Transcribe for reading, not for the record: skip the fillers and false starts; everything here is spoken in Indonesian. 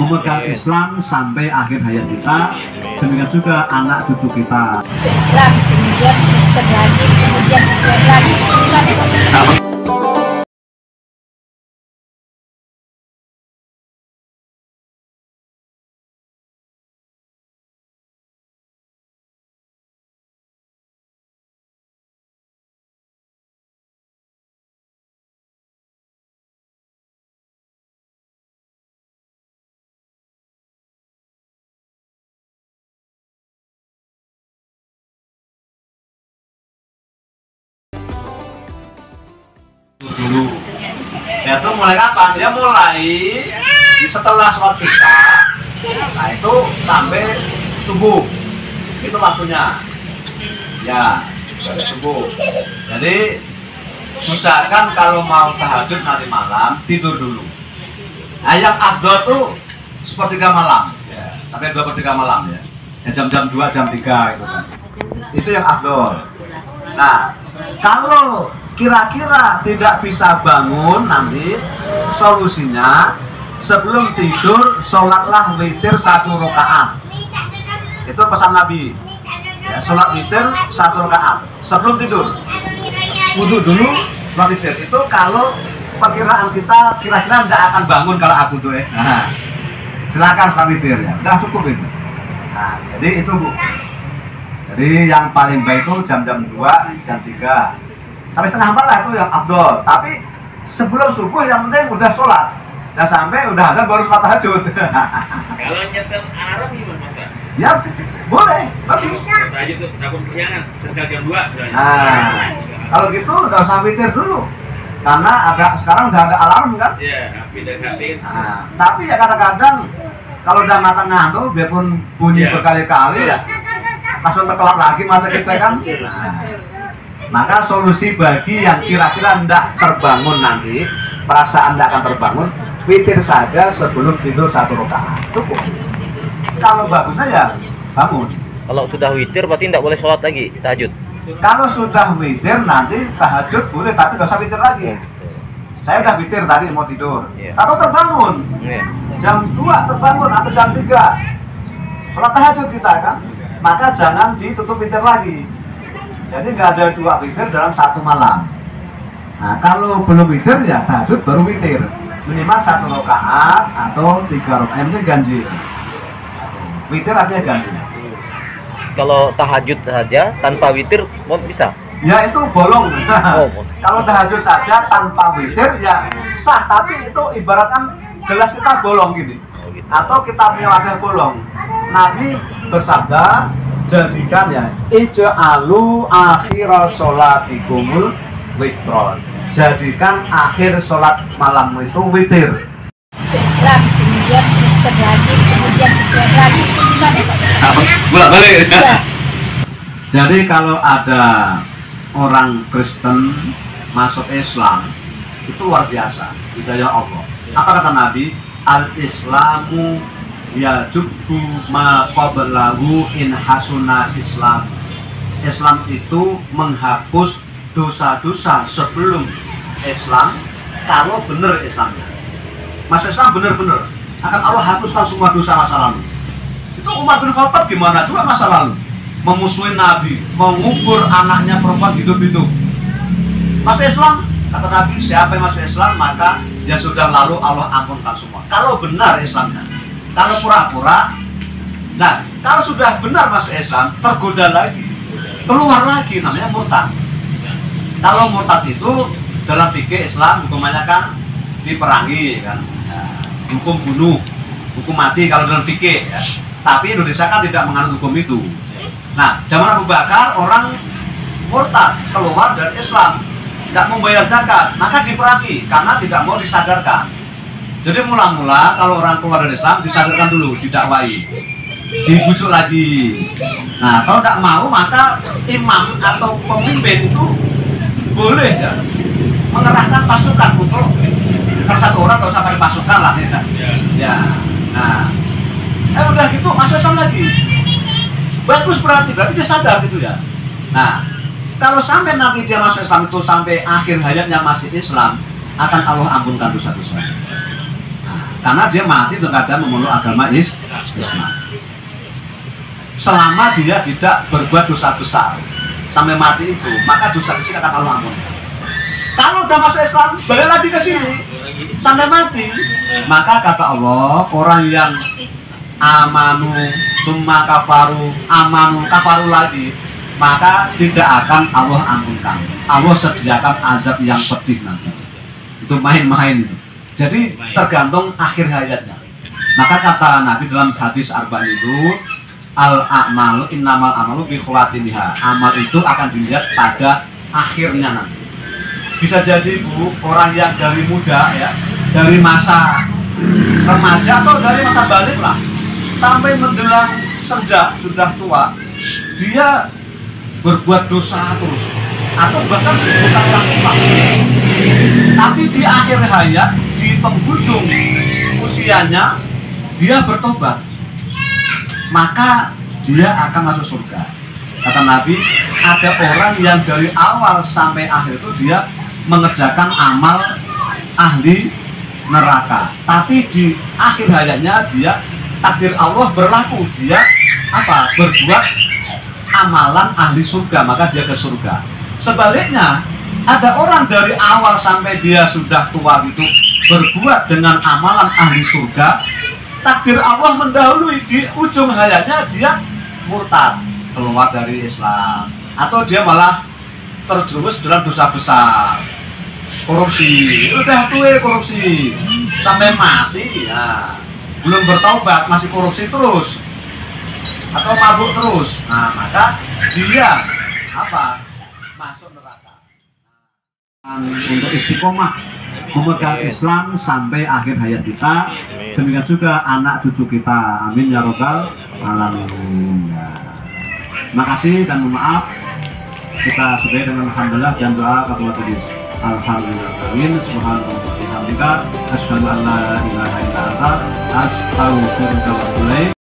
memegang Islam sampai akhir hayat kita, demikian juga anak cucu kita. Islam, kemudian Kristen lagi, kemudian Islam lagi. Dulu, ya itu mulai kapan? Ya mulai setelah sholat isya, nah itu sampai subuh, itu waktunya, ya dari subuh. Jadi usahakan kalau mau tahajud nanti malam tidur dulu. Nah, yang afdol tuh sepertiga malam, ya, sampai 2/3 malam ya, jam-jam 2 jam 3 itu kan. Itu yang afdol. Nah, kalau kira-kira tidak bisa bangun nanti solusinya sebelum tidur sholatlah witir 1 rakaat. Itu pesan Nabi. Ya, sholat witir 1 rakaat sebelum tidur. Wudu dulu, sholat witir. Itu kalau perkiraan kita kira-kira tidak akan bangun kalau aku tuh Nah, silakan sholat witir ya. Udah cukup itu. Nah, jadi itu Bu. Jadi yang paling baik itu jam-jam 2, jam 3 sampai setengah 4 lah itu yang afdol. Tapi sebelum subuh yang penting udah sholat. Dan sampai udah ada baru sholat tahajud. Kalau nyetel alarm gimana Pak? Ya boleh, bagus. Tahajud tuh takut kesiangan, setel jam 2 misalnya. Nah, kalau gitu udah usah witir dulu. Karena sekarang udah ada alarm kan? Iya, beda gantiin. Nah, tapi ya kadang-kadang kalau udah mata ngantuk, biarpun bunyi berkali-kali ya langsung terkelap lagi mata kita kan. Nah, maka solusi bagi yang kira-kira tidak terbangun nanti, perasaan tidak akan terbangun, witir saja sebelum tidur 1 rakaat. Cukup. Kalau bagusnya ya bangun. Kalau sudah witir berarti tidak boleh sholat lagi tahajud. Kalau sudah witir nanti tahajud boleh, tapi nggak usah witir lagi. Saya udah witir tadi mau tidur. Atau terbangun. Jam 2 terbangun atau jam 3. Sholat tahajud kita kan. Maka jangan ditutup witir lagi. Jadi nggak ada 2 witir dalam 1 malam. Nah, kalau belum witir ya tahajud baru witir. Minimal 1 rakaat atau 3 rakaat. Ini ganjil. Witir artinya ganjil. Kalau tahajud saja tanpa witir bisa? Ya itu bolong. Oh. Kalau tahajud saja tanpa witir ya sah, tapi itu ibaratkan gelas kita bolong gini. Atau kita punya wadah bolong. Nabi bersabda, jadikan ya ij'alu akhira sholatikumul witron. Jadikan akhir sholat malam itu witir. Islam, kemudian Kristen lagi, kemudian Islam lagi. Bolak-balik. Jadi kalau ada orang Kristen masuk Islam itu luar biasa, hidayah Allah. Apa kata Nabi? Al-Islamu yajubbu ma qablahu in hasuna Islam. Islam itu menghapus dosa-dosa sebelum Islam kalau benar Islamnya. Masuk Islam benar-benar akan Allah hapuskan semua dosa masa lalu. Itu Umar bin Khattab gimana juga masa lalu, memusuhi Nabi, mengubur anaknya perempuan hidup-hidup. Masuk Islam, kata Nabi, siapa yang masuk Islam maka ya sudah lalu Allah ampunkan semua. Kalau benar Islamnya. Kalau pura-pura, nah kalau sudah benar masuk Islam, tergoda lagi, keluar lagi, namanya murtad. Kalau murtad itu dalam fikih Islam hukumannya kan diperangi kan, hukum bunuh, hukum mati kalau dalam fikih ya. Tapi Indonesia kan tidak menganut hukum itu. Nah, zaman Abu Bakar orang murtad keluar dari Islam, tidak mau bayar zakat, maka diperangi karena tidak mau disadarkan. Jadi mula-mula kalau orang keluar dari Islam disadarkan dulu, didakwai, dibujuk lagi. Nah, kalau tidak mau maka imam atau pemimpin itu boleh ya mengerahkan pasukan untuk, kalau 1 orang nggak usah pakai pasukan lah ya. Ya. Nah, udah gitu masuk Islam lagi. Bagus, berarti dia sadar gitu ya. Nah, kalau sampai nanti dia masuk Islam itu sampai akhir hayatnya masih Islam, akan Allah ampunkan dosa-dosa. Nah, karena dia mati dalam keadaan memeluk agama Islam. Selama dia tidak berbuat dosa besar sampai mati itu, maka dosa kecil akan Allah ampuni. Kalau udah masuk Islam, balik lagi ke sini sampai mati, maka kata Allah, orang yang amanu summa kafaru, amanu kafaru lagi, maka tidak akan Allah ampunkan. Allah sediakan azab yang pedih nanti. Itu main-main itu. Jadi tergantung akhir hayatnya. Maka kata Nabi dalam hadis arba'in itu, al-a'malu innamal amalu bi khawatimiha. Amal itu akan dilihat pada akhirnya nanti. Bisa jadi Bu, orang yang dari muda ya, dari masa remaja atau dari masa balik lah, sampai menjelang senja sudah tua, dia berbuat dosa terus, atau bahkan bukan orang Islam, tapi di akhir hayat, di penghujung usianya dia bertobat, maka dia akan masuk surga. Kata Nabi, ada orang yang dari awal sampai akhir itu dia mengerjakan amal ahli neraka, tapi di akhir hayatnya dia takdir Allah berlaku, dia berbuat amalan ahli surga, maka dia ke surga. Sebaliknya, ada orang dari awal sampai dia sudah tua gitu berbuat dengan amalan ahli surga, takdir Allah mendahului, di ujung hayatnya dia murtad, keluar dari Islam, atau dia malah terjerumus dalam dosa besar, korupsi, udah tua korupsi sampai mati ya, belum bertaubat masih korupsi terus atau mabuk terus, nah maka dia masuk neraka. Untuk istiqomah memegang Islam sampai akhir hayat kita, demikian juga anak cucu kita, amin ya robbal alamin. Makasih dan mohon maaf, kita sudahi dengan alhamdulillah dan doa kafaratul alhamdulillah amin. Subhanallah wa bihamdika asyhadu an la ilaha illa anta astaghfiruka wa atubu ilaik.